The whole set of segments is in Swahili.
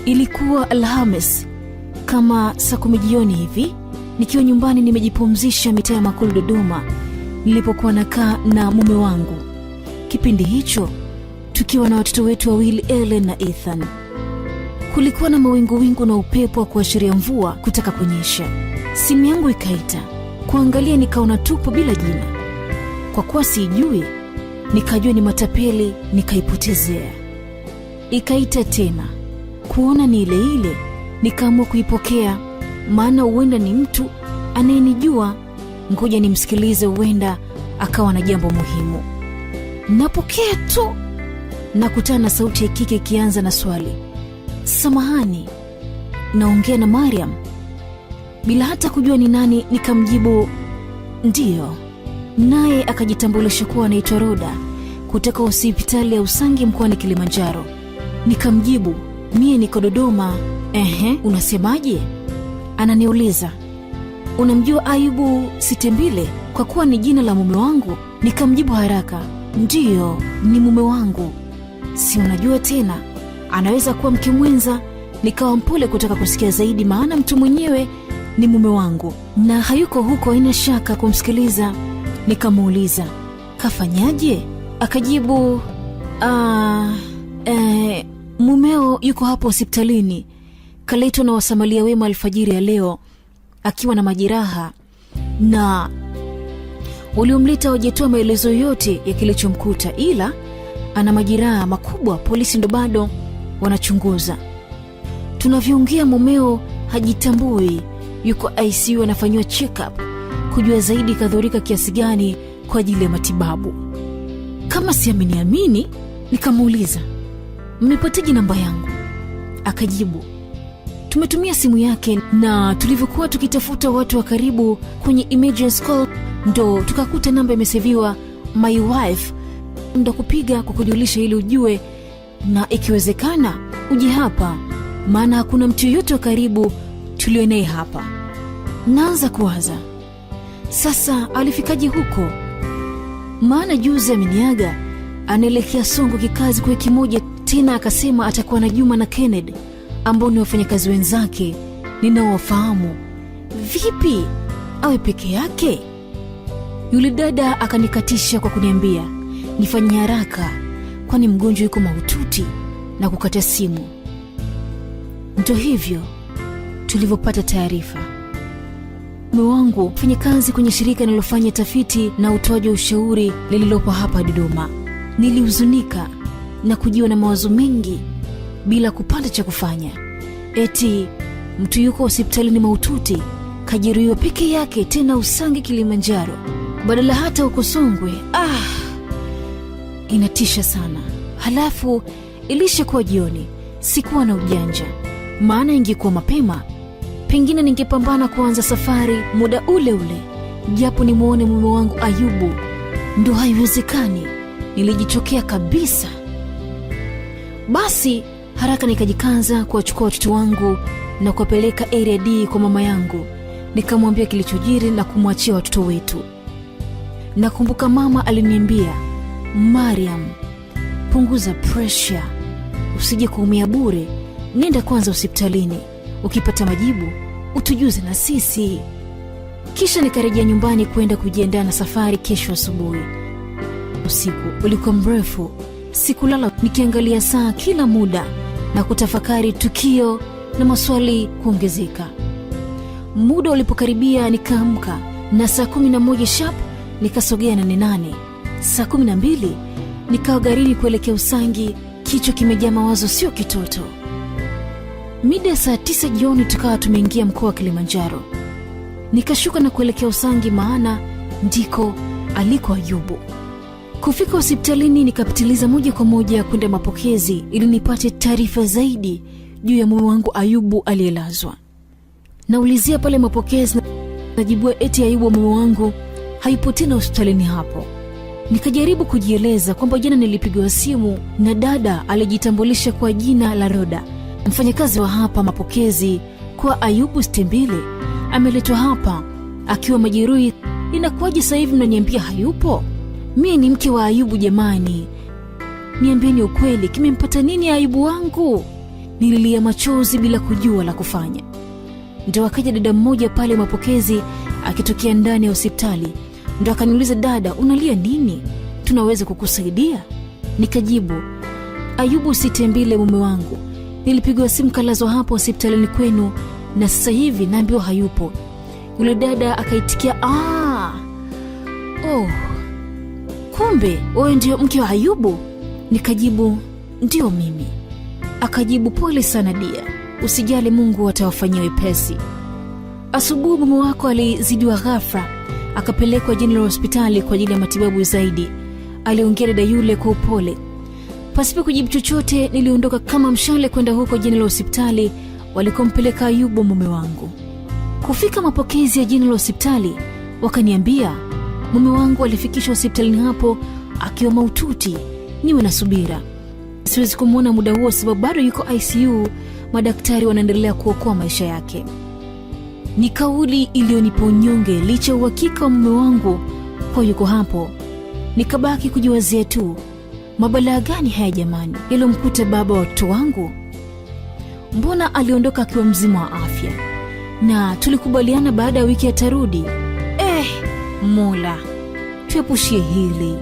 Ilikuwa Alhamis kama saa 10 jioni hivi, nikiwa nyumbani nimejipumzisha mitaa ya Makulu Dodoma, nilipokuwa nakaa na mume wangu. Kipindi hicho tukiwa na watoto wetu wawili, Ellen na Ethan. Kulikuwa na mawingu na upepo wa kuashiria mvua kutaka kunyesha. Simu yangu ikaita. Kuangalia nikaona tupo bila jina. Kwa kuwa sijui, nikajua ni matapeli, nikaipotezea. Ikaita tena. Kuona ni ile, nikaamua kuipokea, maana huenda ni mtu anayenijua. Ngoja nimsikilize, huenda akawa na jambo muhimu. Napokea tu, nakutana na sauti ya kike ikianza na swali. Samahani, naongea na Mariam? Bila hata kujua ni nani, nikamjibu ndiyo. Naye akajitambulisha kuwa anaitwa Roda kutoka hospitali ya Usangi mkoani Kilimanjaro. Nikamjibu, mie niko Dodoma. Unasemaje? Ananiuliza, unamjua Ayubu Sitembile kwa kuwa ni jina la mume wangu? Nikamjibu haraka, ndiyo, ni mume wangu. Si unajua tena, anaweza kuwa mke mwenza. Nikawa mpole kutaka kusikia zaidi, maana mtu mwenyewe ni mume wangu na hayuko huko, haina shaka kumsikiliza. Nikamuuliza, kafanyaje? Akajibu, mumeo yuko hapo hospitalini, kaletwa na wasamalia wema alfajiri ya leo akiwa na majeraha, na waliomleta wajetoa maelezo yote ya kilichomkuta, ila ana majeraha makubwa. Polisi ndo bado wanachunguza. Tunavyoongea mumeo hajitambui, yuko ICU, anafanywa check up kujua zaidi kadhurika kiasi gani kwa ajili ya matibabu. Kama siamini, nikamuuliza, mmepataje namba yangu? Akajibu, tumetumia simu yake, na tulivyokuwa tukitafuta watu wa karibu kwenye emergency call ndo tukakuta namba imeseviwa my wife, ndo kupiga kwa kujulisha ili ujue, na ikiwezekana uje hapa, maana hakuna mtu yoyote wa karibu tulionaye hapa. Naanza kuwaza, sasa alifikaje huko? Maana juzi ameniaga anaelekea Songo kikazi kwa wiki moja, tena akasema atakuwa na Juma na Kennedy ambao ni wafanyakazi wenzake ninaowafahamu. Vipi awe peke yake? Yule dada akanikatisha kwa kuniambia nifanye haraka, kwani mgonjwa yuko mahututi, na kukata simu. Ndio hivyo tulivyopata taarifa. Mume wangu fanya kazi kwenye shirika linalofanya tafiti na utoaji wa ushauri lililopo hapa Dodoma. Nilihuzunika na kujiwa na mawazo mengi bila kupata cha kufanya. Eti mtu yuko hospitalini mahututi, kajeruhiwa peke yake, tena Usangi Kilimanjaro, badala hata uko Songwe. Inatisha sana. Halafu ilishakuwa jioni, sikuwa na ujanja, maana ingekuwa mapema pengine ningepambana kuanza safari muda ule japo nimuone mume wangu Ayubu. Ndo haiwezekani, nilijichokea kabisa. Basi haraka nikajikaza kuwachukua watoto wangu na kuwapeleka area D kwa mama yangu. Nikamwambia kilichojiri na kumwachia watoto wetu. Nakumbuka mama aliniambia, Mariam, punguza pressure, usije kuumia bure, nenda kwanza hospitalini, ukipata majibu utujuze na sisi. Kisha nikarejea nyumbani kwenda kujiandaa na safari kesho asubuhi. Usiku ulikuwa mrefu, sikulala, nikiangalia saa kila muda na kutafakari tukio na maswali kuongezeka. Muda ulipokaribia nikaamka, na saa 11 sharp nikasogea na 8. Saa 12 nikawa garini kuelekea Usangi, kichwa kimejaa mawazo sio kitoto. Mida saa 9 jioni tukawa tumeingia mkoa wa Kilimanjaro. Nikashuka na kuelekea Usangi, maana ndiko aliko Ayubu. Kufika hospitalini nikapitiliza moja kwa moja kwenda mapokezi ili nipate taarifa zaidi juu ya mume wangu Ayubu aliyelazwa. Naulizia pale mapokezi, najibua eti Ayubu mume wangu hayupo tena hospitalini hapo. Nikajaribu kujieleza kwamba jana nilipigiwa simu na dada alijitambulisha kwa jina la Roda, mfanyakazi wa hapa mapokezi, kwa Ayubu Sitembile ameletwa hapa akiwa majeruhi. Inakuwaje sasa hivi mnaniambia hayupo? Mimi ni mke wa Ayubu jamani. Niambieni ukweli, kimempata nini Ayubu wangu? Nililia machozi bila kujua la kufanya. Ndio akaja dada mmoja pale mapokezi akitokea ndani ya hospitali. Ndio akaniuliza, dada, unalia nini? Tunaweza kukusaidia? Nikajibu, Ayubu Sitembile mume wangu. Nilipigwa simu kalazwa hapo hospitalini kwenu na sasa hivi naambiwa hayupo. Yule dada akaitikia, kumbe wewe ndio mke wa Ayubu? Nikajibu, ndio mimi. Akajibu, pole sana dia, usijali, Mungu atawafanyia wepesi. Asubuhi mume wako alizidiwa ghafla, akapelekwa General Hospitali kwa ajili ya matibabu zaidi. Aliongea dada yule kwa upole. Pasipo kujibu chochote, niliondoka kama mshale kwenda huko General Hospitali walikompeleka Ayubu mume wangu. Kufika mapokezi ya General Hospitali, wakaniambia mume wangu alifikishwa hospitalini hapo akiwa mahututi, niwe na subira. Siwezi kumuona muda huo sababu bado yuko ICU, madaktari wanaendelea kuokoa maisha yake. Ni kauli iliyonipa unyonge licha uhakika wa mume wangu kwa yuko hapo. Nikabaki kujiwazia tu, mabalaa gani haya jamani yaliyomkuta baba wa watoto wangu? Mbona aliondoka akiwa mzima wa afya? Na tulikubaliana baada ya wiki atarudi. Mola, tuepushie hili.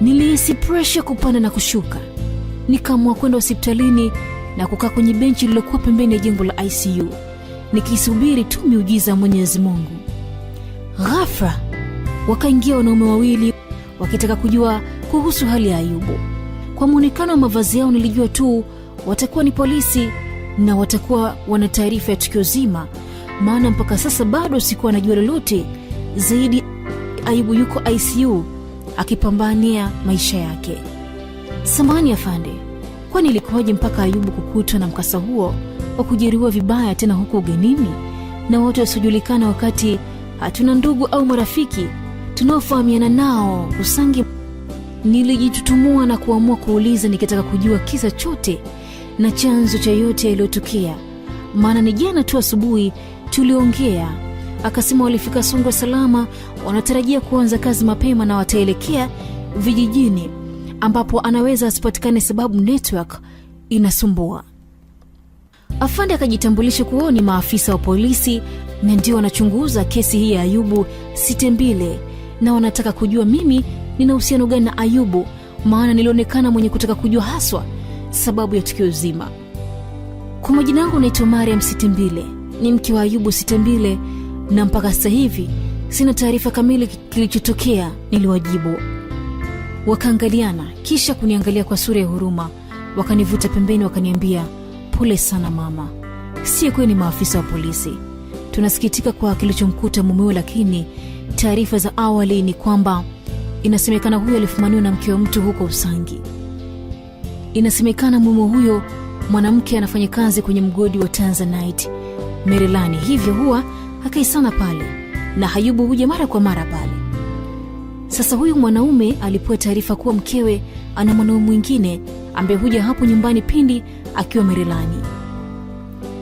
Nilihisi pressure kupanda na kushuka. Nikaamua kwenda hospitalini na kukaa kwenye benchi lililokuwa pembeni ya jengo la ICU, nikisubiri tu miujiza Mwenyezi Mungu. Ghafla wakaingia wanaume wawili wakitaka kujua kuhusu hali ya Ayubu. Kwa muonekano wa mavazi yao nilijua tu watakuwa ni polisi na watakuwa wana taarifa ya tukio zima, maana mpaka sasa bado sikuwa najua lolote zaidi. Ayubu yuko ICU akipambania maisha yake. Samahani afande, kwani ilikuwaje mpaka Ayubu kukutwa na mkasa huo wa kujeruhiwa vibaya tena huko ugenini na watu wasiojulikana, wakati hatuna ndugu au marafiki tunaofahamiana nao Usangi? Nilijitutumua na kuamua kuuliza, nikitaka kujua kisa chote na chanzo cha yote yaliyotokea, maana ni jana tu asubuhi tuliongea. Akasema walifika Songwe salama, wanatarajia kuanza kazi mapema na wataelekea vijijini ambapo anaweza asipatikane sababu network inasumbua. Afande akajitambulisha kuwa ni maafisa wa polisi na ndio wanachunguza kesi hii ya Ayubu Sitembile, na wanataka kujua mimi nina uhusiano gani na Ayubu, maana nilionekana mwenye kutaka kujua haswa sababu ya tukio zima. Kwa majina yangu naitwa Mariam Sitembile, ni mke wa Ayubu Sitembile, na mpaka sasa hivi sina taarifa kamili kilichotokea. Niliwajibu. Wakaangaliana kisha kuniangalia kwa sura ya huruma, wakanivuta pembeni, wakaniambia, pole sana mama, si kweli ni maafisa wa polisi, tunasikitika kwa kilichomkuta mumeo, lakini taarifa za awali ni kwamba inasemekana huyo alifumaniwa na mke wa mtu huko Usangi. Inasemekana mume huyo mwanamke anafanya kazi kwenye mgodi wa Tanzanite Maryland, hivyo huwa akaisana pale na Ayubu huja mara kwa mara pale. Sasa huyu mwanaume alipewa taarifa kuwa mkewe ana mwanaume mwingine ambaye huja hapo nyumbani pindi akiwa Maryland.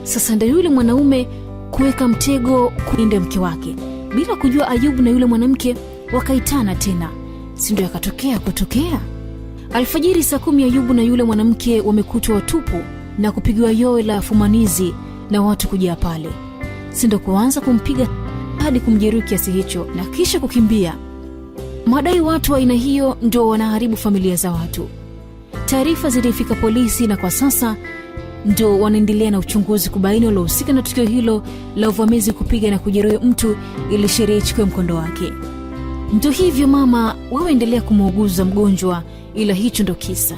Sasa ndio yule mwanaume kuweka mtego kuinda mke wake bila kujua Ayubu na yule mwanamke wakaitana tena, si ndio kutokea alfajiri saa 10 Ayubu na yule mwanamke wamekutwa watupu na kupigiwa yowe la fumanizi na watu kuja pale, si ndio kuanza kumpiga hadi kumjeruhi kiasi hicho na kisha kukimbia. Madai watu wa aina hiyo ndio wanaharibu familia za watu. Taarifa zilifika polisi na kwa sasa ndio wanaendelea na uchunguzi kubaini waliohusika na tukio hilo la uvamizi, kupiga na kujeruhi mtu ili sheria ichukue mkondo wake. Ndio hivyo mama, wewe endelea kumuuguza mgonjwa, ila hicho ndo kisa.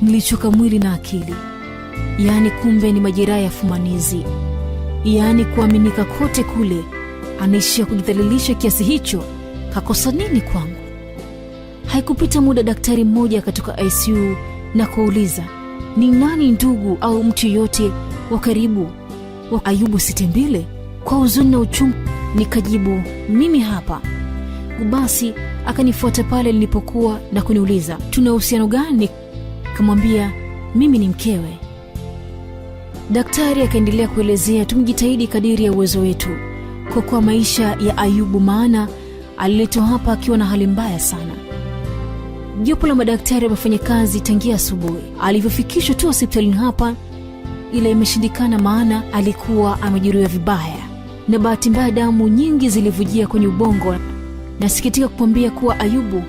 Nilichoka mwili na akili. Yaani kumbe ni majeraha ya fumanizi. Yaani kuaminika kote kule anaishia kujidhalilisha kiasi hicho. Kakosa nini kwangu? Haikupita muda daktari mmoja akatoka ICU na kuuliza, ni nani ndugu au mtu yote wa karibu wa Ayubu Sitembile? Kwa huzuni na uchungu nikajibu, mimi hapa. Basi akanifuata pale nilipokuwa na kuniuliza, tuna uhusiano gani? Kamwambia, mimi ni mkewe. Daktari akaendelea kuelezea, tumjitahidi kadiri ya uwezo wetu kwa maisha ya Ayubu, maana aliletwa hapa akiwa na hali mbaya sana. Jopo la madaktari wamefanya kazi tangia asubuhi. Alivyofikishwa tu hospitalini hapa, ila imeshindikana, maana alikuwa amejeruhiwa vibaya, na bahati mbaya damu nyingi zilivujia kwenye ubongo. Nasikitika kukwambia kuwa Ayubu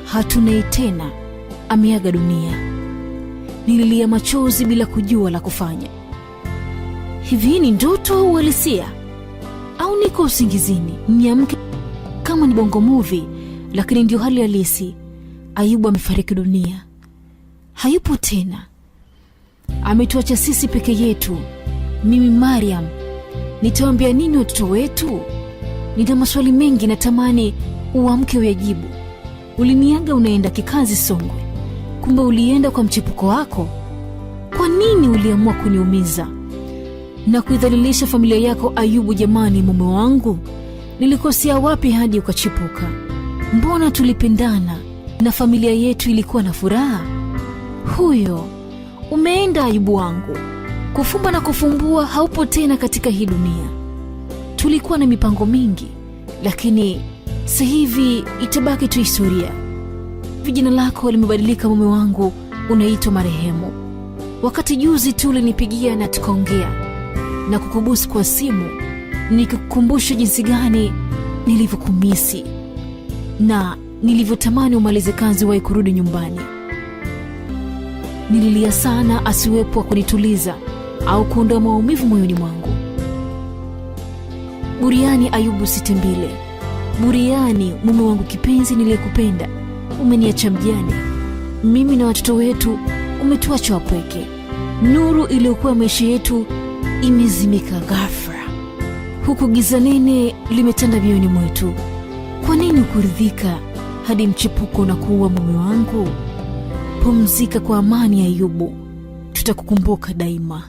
hatunai tena, ameaga dunia. Nililia machozi bila kujua la kufanya. Hivi ni ndoto au uhalisia? Au niko usingizini? Niamke kama ni bongo movie, lakini ndio hali halisi. Ayubu amefariki dunia. Hayupo tena. Ametuacha sisi peke yetu. Mimi Mariam, nitawaambia nini watoto wetu? Nina maswali mengi natamani uamke uyajibu. Uliniaga unaenda kikazi Songwe. Kumbe ulienda kwa mchepuko wako. Kwa nini uliamua kuniumiza na kuidhalilisha familia yako Ayubu? Jamani mume wangu, nilikosea wapi hadi ukachipuka? Mbona tulipendana na familia yetu ilikuwa na furaha? Huyo umeenda Ayubu wangu. Kufumba na kufumbua, haupo tena katika hii dunia. Tulikuwa na mipango mingi, lakini sasa hivi itabaki tu historia. Jina lako limebadilika mume wangu, unaitwa marehemu. Wakati juzi tu ulinipigia na tukaongea na kukubusu kwa simu, nikikukumbusha jinsi gani nilivyokumisi na nilivyotamani umalize kazi wahi kurudi nyumbani. Nililia sana asiwepo wa kunituliza au kuondoa maumivu moyoni mwangu. Buriani Ayubu Sitembile, buriani mume wangu kipenzi niliyekupenda, umeniacha mjane. Mimi na watoto wetu umetuacha wapweke. Nuru iliyokuwa maisha yetu imezimika ghafla. Huku giza nene limetanda mioyoni mwetu. Kwa nini ukuridhika hadi mchepuko na kuua mume wangu? Pumzika kwa amani Ayubu, tutakukumbuka daima.